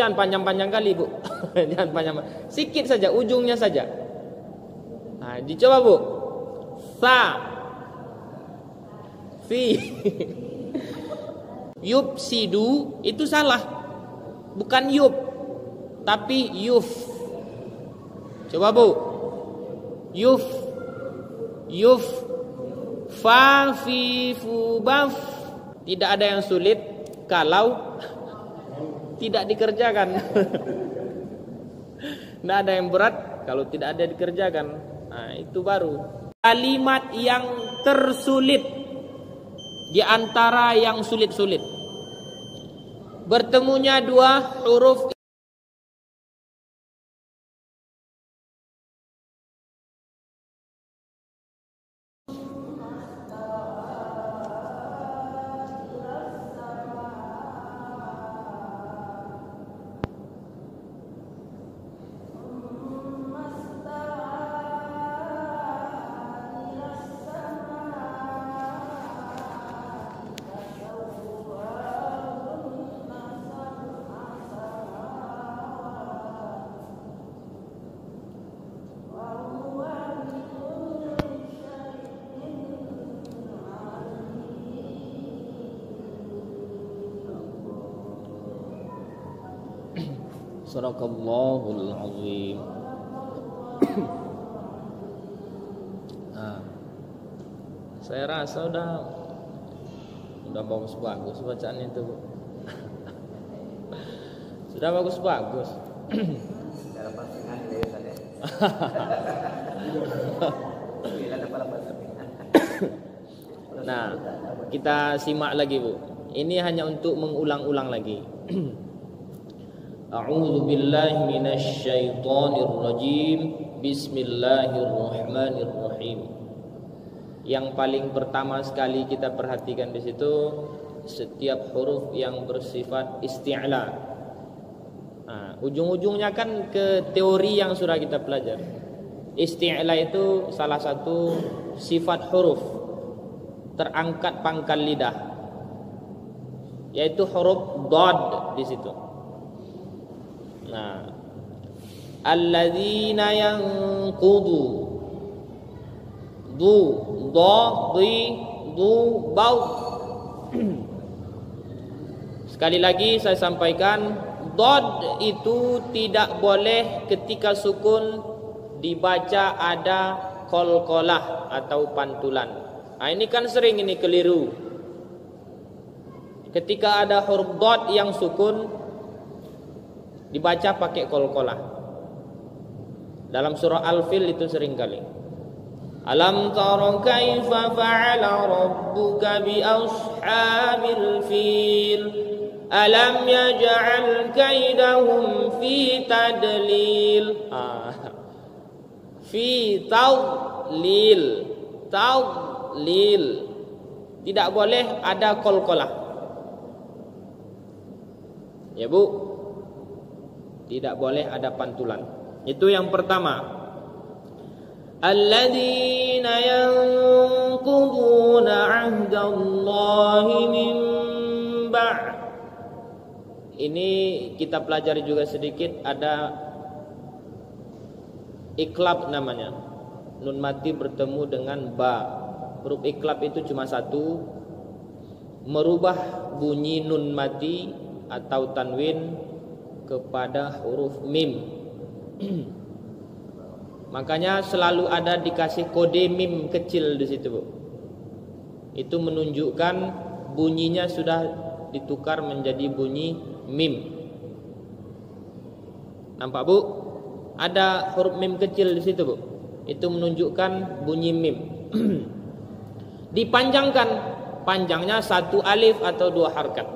jangan panjang-panjang kali, Bu. Jangan panjang. Sikit saja, ujungnya saja. Nah, dicoba, Bu. Sa. Fi. Yufsidu itu salah. Bukan yub, tapi yuf. Coba, Bu. Yuf. Yuf. Fa fi fu baf. Tidak ada yang sulit kalau tidak dikerjakan. Tidak ada yang berat kalau tidak ada dikerjakan. Nah, itu baru kalimat yang tersulit di antara yang sulit-sulit. Bertemunya dua huruf Sadaqallahul azim. Nah, saya rasa udah bagus-bagus bacaan itu, Bu. Sudah bagus-bagus. Nah, kita simak lagi, Bu. Ini hanya untuk mengulang-ulang lagi. A'udzu billahi minasy syaithanir rajim. Bismillahirrahmanirrahim. Yang paling pertama sekali kita perhatikan di situ setiap huruf yang bersifat isti'la. Nah, ujung-ujungnya kan ke teori yang sudah kita pelajari. Isti'la itu salah satu sifat huruf terangkat pangkal lidah, yaitu huruf dad di situ. Nah, alladzina yanqudu du dha di du bau. Sekali lagi saya sampaikan, dad itu tidak boleh ketika sukun dibaca ada qalqalah atau pantulan. Nah, ini kan sering ini keliru. Ketika ada huruf dad yang sukun dibaca pakai qalqalah. Dalam surah Al-Fil itu sering kali. Alam tara kaifa fa'ala rabbuka bi ashabil fil. Alam yaj'al kaidahum fi tadlil. Fi tadlil. Tadlil. Tidak boleh ada qalqalah. Ya, Bu. Tidak boleh ada pantulan. Itu yang pertama. Alladzina yanquduna 'ahdallahi min ba'd. Ini kita pelajari juga sedikit, ada iklab namanya. Nun mati bertemu dengan ba. Huruf iklab itu cuma satu, merubah bunyi nun mati atau tanwin kepada huruf mim. Makanya selalu ada dikasih kode mim kecil di situ, Bu. Itu menunjukkan bunyinya sudah ditukar menjadi bunyi mim. Nampak, Bu? Ada huruf mim kecil di situ, Bu. Itu menunjukkan bunyi mim. Dipanjangkan, panjangnya satu alif atau dua harkat.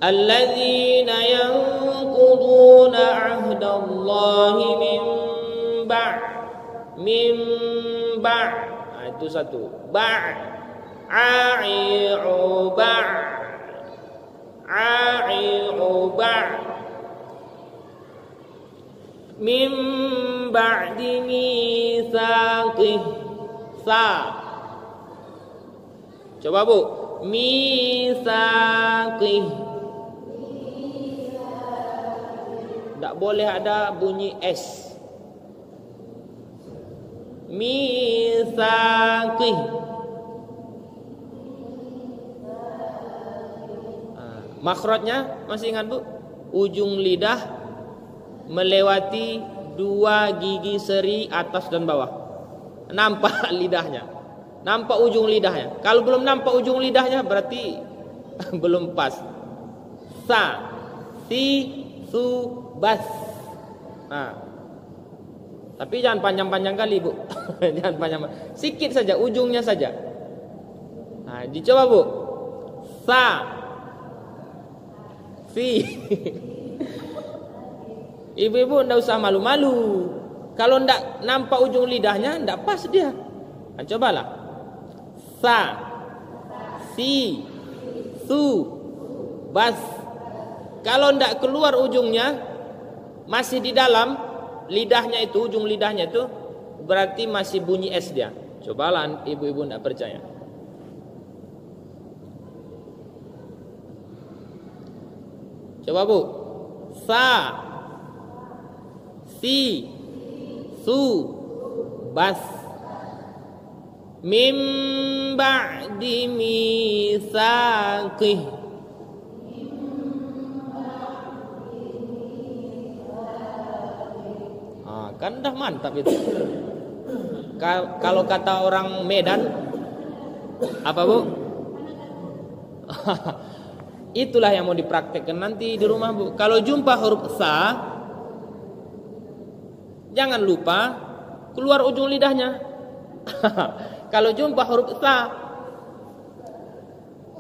Alladzina yanquduna 'ahdallahi min ba'. Nah, itu satu. A'i'u ba' min ba'di mitsaqih. Sa. Coba, Bu. Mitsaqih. Tak boleh ada bunyi S. Mitsaqih. Makhrajnya masih ingat Bu? Ujung lidah melewati 2 gigi seri atas dan bawah. Nampak lidahnya. Nampak ujung lidahnya. Kalau belum nampak ujung lidahnya berarti belum pas. Sa, si, su, bas. Nah. Tapi jangan panjang-panjang kali Bu. Jangan panjang. Sikit saja, ujungnya saja. Nah, dicoba Bu. Sa, si. Ibu-ibu enggak usah malu-malu. Kalau enggak nampak ujung lidahnya, enggak pas dia. Nah, cobalah. Sa, si, su, bas. Kalau enggak keluar ujungnya, masih di dalam lidahnya itu, ujung lidahnya itu, berarti masih bunyi S dia. Cobalah ibu-ibu enggak percaya. Coba Bu. Sa, si, su, bas. Mim ba'di mitsaqih. Kan dah mantap itu. Kalau kata orang Medan, apa Bu? Itulah yang mau dipraktekkan nanti di rumah Bu. Kalau jumpa huruf sa, jangan lupa keluar ujung lidahnya. Kalau jumpa huruf sa,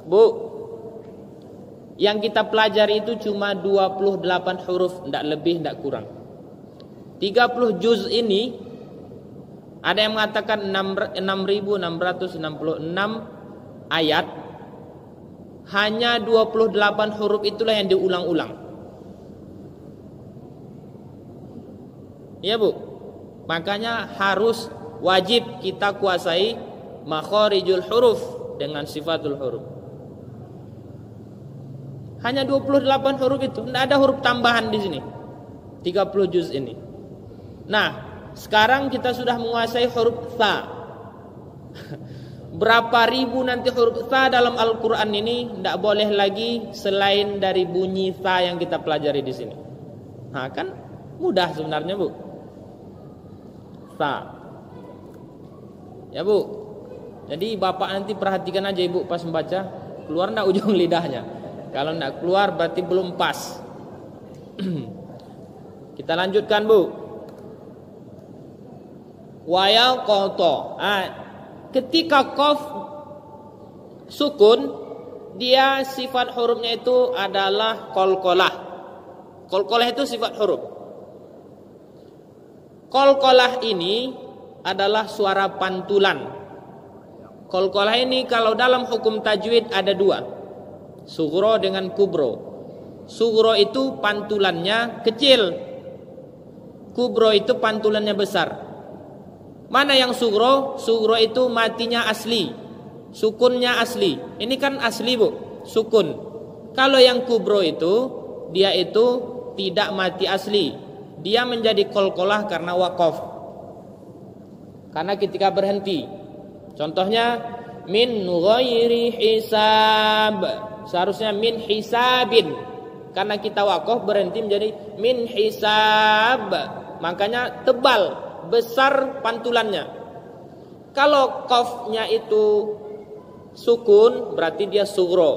Bu, yang kita pelajari itu cuma 28 huruf, tidak lebih, tidak kurang. 30 juz ini ada yang mengatakan 6.666 ayat. Hanya 28 huruf itulah yang diulang-ulang. Iya Bu. Makanya harus wajib kita kuasai makharijul huruf dengan sifatul huruf. Hanya 28 huruf itu, tidak ada huruf tambahan di sini. 30 juz ini. Nah, sekarang kita sudah menguasai huruf sa. Berapa ribu nanti huruf sa dalam Al-Quran ini, tidak boleh lagi selain dari bunyi sa yang kita pelajari di sini. Nah, kan mudah sebenarnya Bu. Sa. Ya Bu. Jadi bapak nanti perhatikan aja Ibu pas membaca, keluar enggak ujung lidahnya. Kalau enggak keluar berarti belum pas. Kita lanjutkan Bu. Wa yaqta. Ketika qaf sukun, dia sifat hurufnya itu adalah qalqalah. Qalqalah itu sifat huruf. Qalqalah ini adalah suara pantulan. Qalqalah ini kalau dalam hukum tajwid ada 2. Sughra dengan kubro. Sughra itu pantulannya kecil. Kubro itu pantulannya besar. Mana yang sughra? Sughra itu matinya asli, sukunnya asli. Ini kan asli Bu, sukun. Kalau yang kubro itu, dia itu tidak mati asli. Dia menjadi qalqalah karena waqaf. Karena ketika berhenti. Contohnya min ghairi hisab. Seharusnya min hisabin. Karena kita waqaf berhenti menjadi min hisab. Makanya tebal, besar pantulannya. Kalau qafnya itu sukun berarti dia sughra.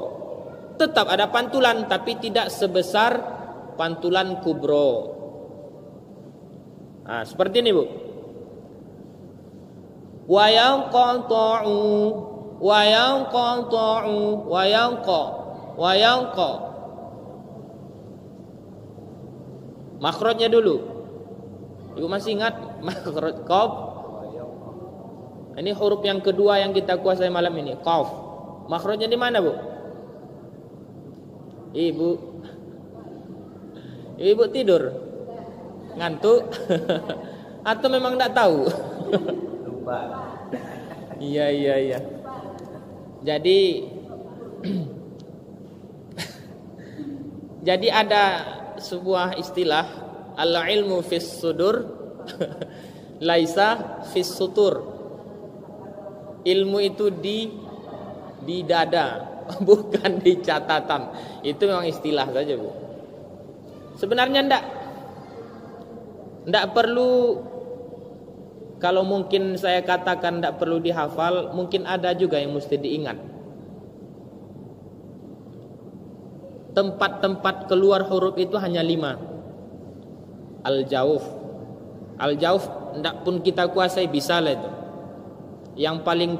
Tetap ada pantulan tapi tidak sebesar pantulan kubro. Nah, seperti ini Bu. Wa yanqata'u wa yanqata'u wa yanqa wa yanqa. Makhrajnya dulu. Ibu masih ingat makhraj qaf? Ini huruf yang kedua yang kita kuasai malam ini, qaf. Makhrajnya di mana Bu? Ibu tidur, ngantuk, atau memang tidak tahu? Lupa. Iya. Jadi Jadi ada sebuah istilah, al-ilmu fis sudur laisa fis sutur. Ilmu itu di dada, bukan di catatan. Itu memang istilah saja, Bu. Sebenarnya ndak perlu. Kalau mungkin saya katakan ndak perlu dihafal, mungkin ada juga yang mesti diingat. Tempat-tempat keluar huruf itu hanya 5. Al-jauf. Al-jauf ndak pun kita kuasai, bisa lah itu. Yang paling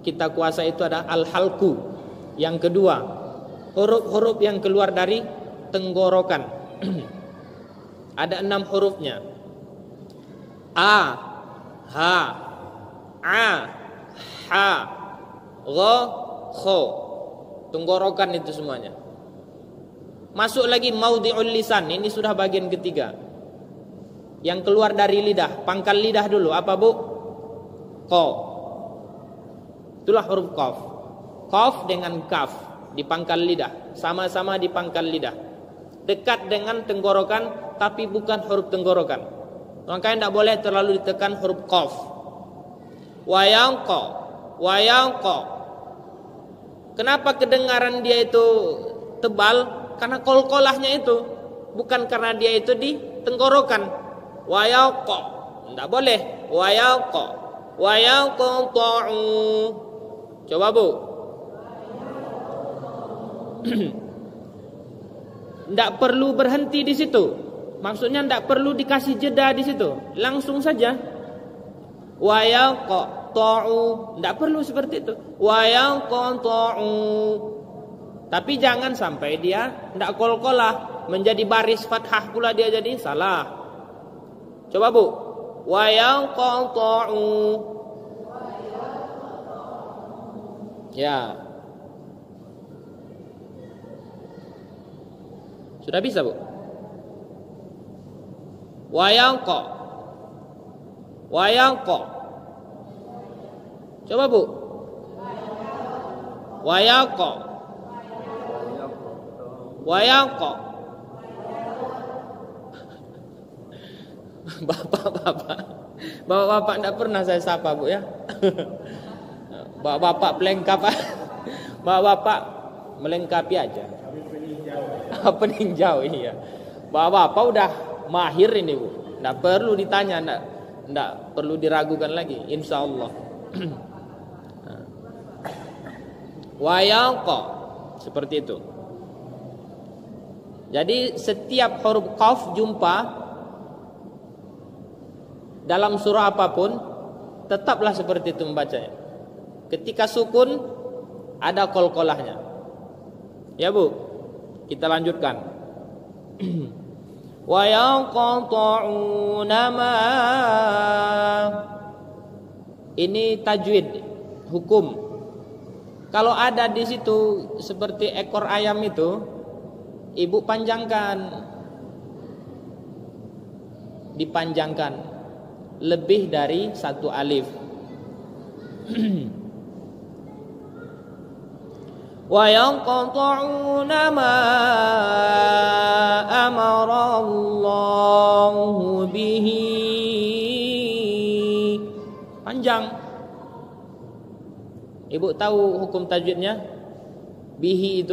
kita kuasai itu ada al-halku. Yang kedua, huruf-huruf yang keluar dari tenggorokan. Ada 6 hurufnya. A, ha, a, ha, gha, kho. Tenggorokan itu semuanya. Masuk lagi maudhi'ul lisan. Ini sudah bagian ketiga. Yang keluar dari lidah, pangkal lidah dulu. Apa, Bu? Qa. Itulah huruf qaf. Qaf dengan kaf di pangkal lidah, sama-sama di pangkal lidah. Dekat dengan tenggorokan tapi bukan huruf tenggorokan. Makanya tidak boleh terlalu ditekan huruf qaf. Wa yanqa. Kenapa kedengaran dia itu tebal? Karena kolkolahnya itu, bukan karena dia itu di tenggorokan. Wa yanqa. Tidak boleh. Wa yanqa'u. Coba, Bu. Tidak perlu berhenti di situ. Maksudnya tidak perlu dikasih jeda di situ. Langsung saja. Wa yanqa'u. Tidak perlu seperti itu. Wa yanqa'u. Tapi jangan sampai dia tidak kolkolah, menjadi baris fathah pula dia, jadi salah. Coba, Bu. Wa yanqa'u. Ya. Sudah bisa, Bu? Wa yanqa. Coba, Bu. Wa yanqa. Bapak tidak pernah saya sapa, Bu, ya. Bapak pelengkap. Bapak melengkapi aja. Peninjau, iya. Bapak udah mahir ini, Bu. Tidak perlu ditanya, tidak perlu diragukan lagi, insya Allah. Wa yanqa. Seperti itu. Jadi setiap huruf qaf jumpa dalam surah apapun, tetaplah seperti itu membacanya. Ketika sukun ada qalqalahnya. Ya, Bu. Kita lanjutkan. Wa yanqata'una ma. Ini tajwid, hukum. Kalau ada di situ seperti ekor ayam itu, Ibu panjangkan, dipanjangkan lebih dari 1 alif. Wa yanqata'una ma amara Allahu bihi. Panjang. Ibu tahu hukum tajwidnya? Bihi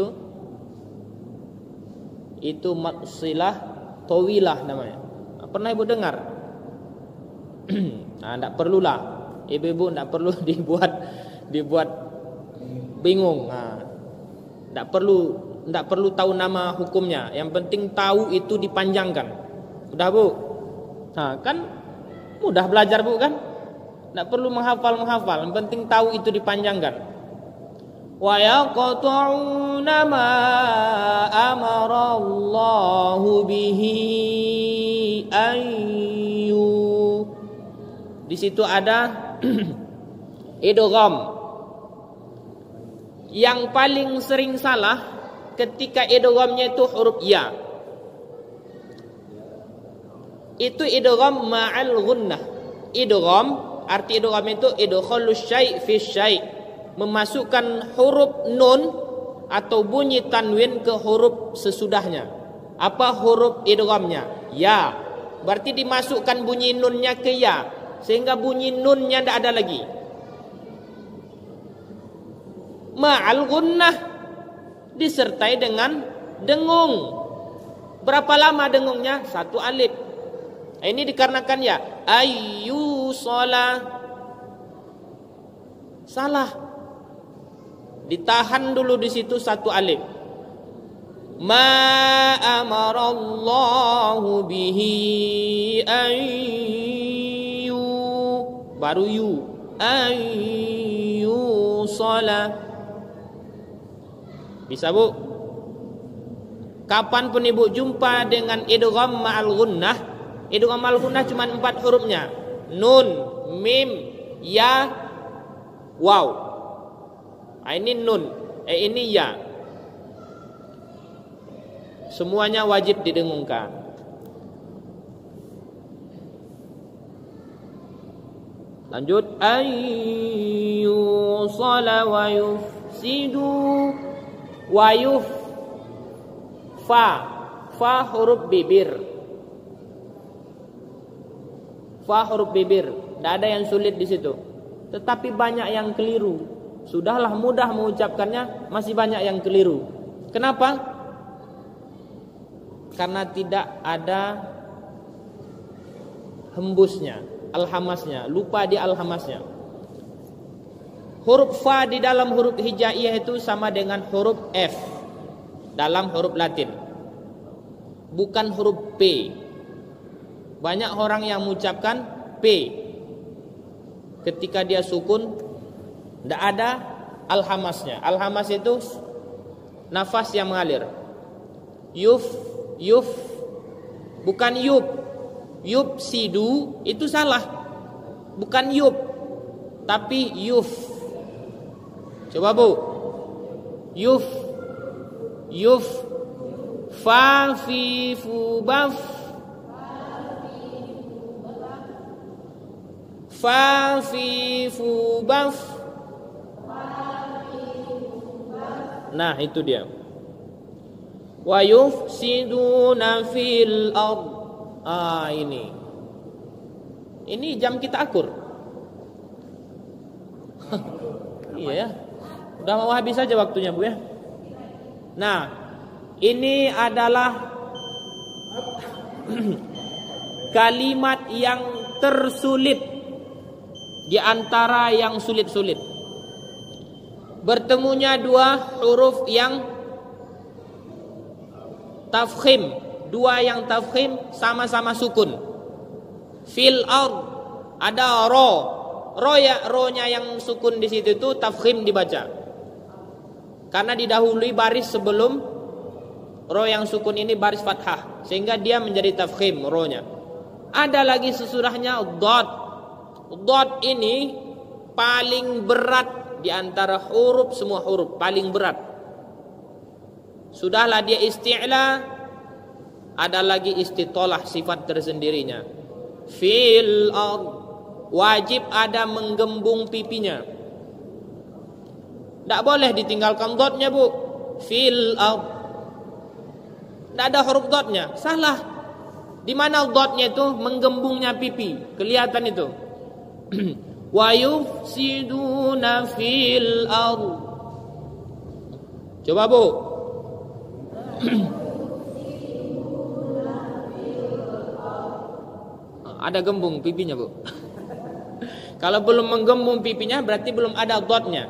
itu maksilah tawilah namanya. Pernah Ibu dengar? Nah, tidak perlulah. Ibu tidak perlu dibuat bingung. Nah, tidak perlu tahu nama hukumnya. Yang penting tahu itu dipanjangkan. Udah, Bu? Nah, kan mudah belajar, Bu, kan? Tidak perlu menghafal. Yang penting tahu itu dipanjangkan. Wa yaqta'una ma amara Allahu bihi ayyu. Di situ ada idgham. Yang paling sering salah ketika idghamnya itu huruf ya. Itu idgham ma'al gunnah. Idgham, arti idgham itu idkhalus syai' fi syai'. Memasukkan huruf nun atau bunyi tanwin ke huruf sesudahnya. Apa huruf idghamnya? Ya. Berarti dimasukkan bunyi nunnya ke ya, sehingga bunyi nunnya tidak ada lagi. Ma'al gunnah, disertai dengan dengung. Berapa lama dengungnya? 1 alif. Ini dikarenakan ya. Ayyu sholah. Salah. Ditahan dulu di situ 1 alif. Ma amarallahu bihi ayyu, baru yu, ayyu sholah. Bisa bu? Kapan pun ibu jumpa dengan idgham ma'al gunnah, idgham ma'al gunnah cuma 4 hurufnya. Nun, mim, ya, waw. Ini nun, ini ya. Semuanya wajib didengungkan. Lanjut. Ayyu shala wa yufsidu wa yuf. Fa huruf bibir. Fa huruf bibir. Tidak ada yang sulit di situ. Tetapi banyak yang keliru. Sudahlah mudah mengucapkannya, masih banyak yang keliru. Kenapa? Karena tidak ada hembusnya, alhamasnya, lupa di alhamasnya. Huruf fa di dalam huruf hijaiyah itu sama dengan huruf F dalam huruf Latin, bukan huruf P. Banyak orang yang mengucapkan P ketika dia sukun, tidak ada alhamasnya. Alhamas itu nafas yang mengalir. Yuf, bukan yup. Yup sidu itu salah, bukan yup, tapi yuf. Coba bu, yuf, fa fi fu baf, fa fi fu baf. Nah itu dia. Wa yufsiduna fil ard. Ini jam kita akur. Iya ya. Udah mau habis saja waktunya bu ya. Nah, ini adalah kalimat yang tersulit di antara yang sulit-sulit. Bertemunya 2 huruf yang tafkhim, 2 yang tafkhim sama-sama sukun. Fil ard ada ro ya, ro-nya yang sukun di situ itu tafkhim dibaca. Karena didahului baris sebelum ro yang sukun ini baris fathah, sehingga dia menjadi tafkhim ro-nya. Ada lagi sesudahnya dot. Dot ini paling berat di antara huruf, semua huruf paling berat. Sudahlah dia isti'la, ada lagi istitolah, sifat tersendirinya. Fil ard, wajib ada menggembung pipinya. Tidak boleh ditinggalkan dotnya bu. Fil ard, tidak ada huruf dotnya, salah. Di mana dotnya itu? Menggembungnya pipi, kelihatan itu. Wa yufsiduna fil ard. Coba bu. Ada gembung pipinya bu. Kalau belum menggembung pipinya berarti belum ada dotnya.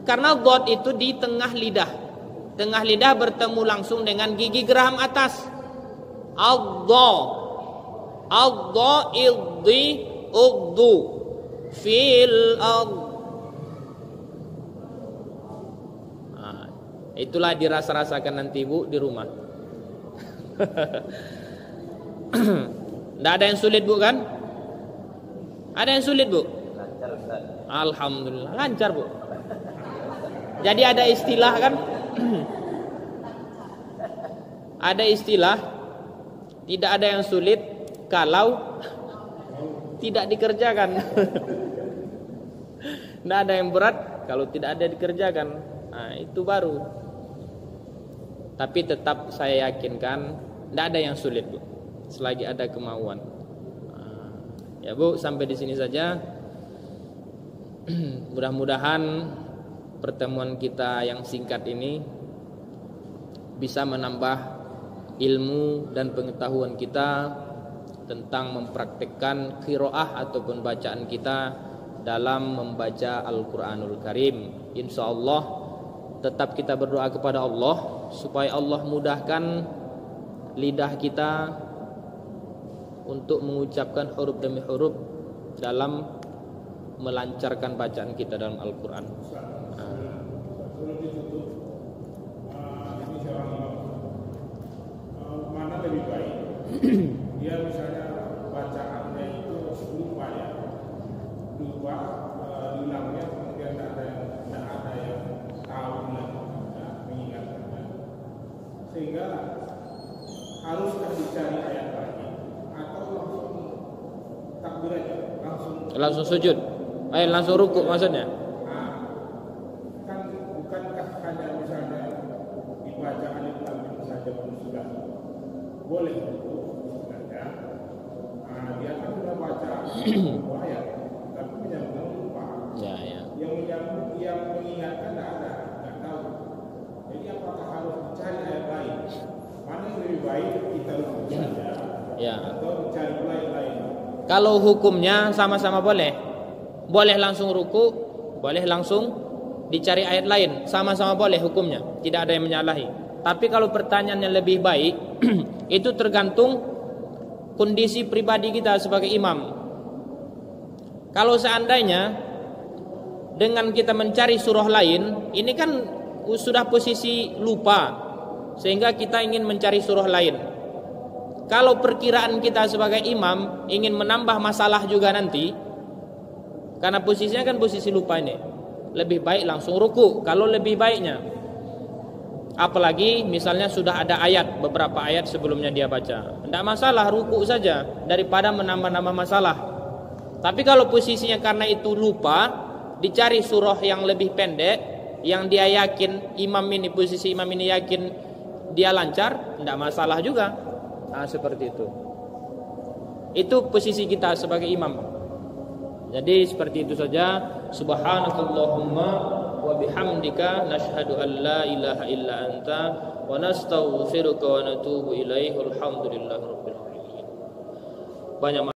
Karena dot itu di tengah lidah. Tengah lidah bertemu langsung dengan gigi geraham atas. Adha, idhi, udhu, fil ard. Itulah dirasa-rasakan nanti bu di rumah. Tidak ada yang sulit bu kan? Ada yang sulit bu? Lancar Ustaz. Alhamdulillah lancar bu. Jadi ada istilah kan? Ada istilah, tidak ada yang sulit kalau tidak dikerjakan. Tidak ada yang berat kalau tidak ada dikerjakan. Nah, itu baru. Tapi tetap saya yakinkan tidak ada yang sulit, Bu, selagi ada kemauan. Ya Bu, sampai di sini saja. Mudah-mudahan pertemuan kita yang singkat ini bisa menambah ilmu dan pengetahuan kita tentang mempraktikkan qiraah ataupun bacaan kita dalam membaca Al-Quranul Karim. InsyaAllah tetap kita berdoa kepada Allah supaya Allah mudahkan lidah kita untuk mengucapkan huruf demi huruf dalam melancarkan bacaan kita dalam Al-Quran. Mana lebih baik? Dia misalnya bacaannya itu lupa ya, lupa hilangnya, kemudian tidak ada yang tahu hilangnya, mengingatkannya, sehingga haruskah dicari ayat lagi atau langsung takbir aja, langsung sujud, langsung ruku maksudnya? Kan bukankah hanya misalnya dibaca alif lam mim saja pun sudah boleh itu istilahnya. Dia kan sudah baca ayat, tapi menyambung lupa. Ya. Yang mengingatkan nggak tahu. Jadi apakah harus dicari ayat lain? Mana yang lebih baik, kita ruku saja, atau dicari lain? Kalau hukumnya sama-sama boleh. Boleh langsung ruku, boleh langsung dicari ayat lain, sama-sama boleh hukumnya, tidak ada yang menyalahi. Tapi kalau pertanyaannya lebih baik, itu tergantung kondisi pribadi kita sebagai imam. Kalau seandainya dengan kita mencari surah lain, ini kan sudah posisi lupa, sehingga kita ingin mencari surah lain. Kalau perkiraan kita sebagai imam ingin menambah masalah juga nanti, karena posisinya kan posisi lupa ini, lebih baik langsung ruku kalau lebih baiknya. Apalagi misalnya sudah ada ayat, beberapa ayat sebelumnya dia baca, tidak masalah ruku saja daripada menambah-nambah masalah. Tapi kalau posisinya karena itu lupa, dicari surah yang lebih pendek, yang dia yakin imam ini, posisi imam ini yakin dia lancar, tidak masalah juga. Nah, seperti itu. Itu posisi kita sebagai imam. Jadi seperti itu saja. Subhanakallahumma wa bihamdika nashhadu an la ilaha illa anta wa nastaghfiruka wa natubu ilaihi. Alhamdulillahirabbil alamin. Banyak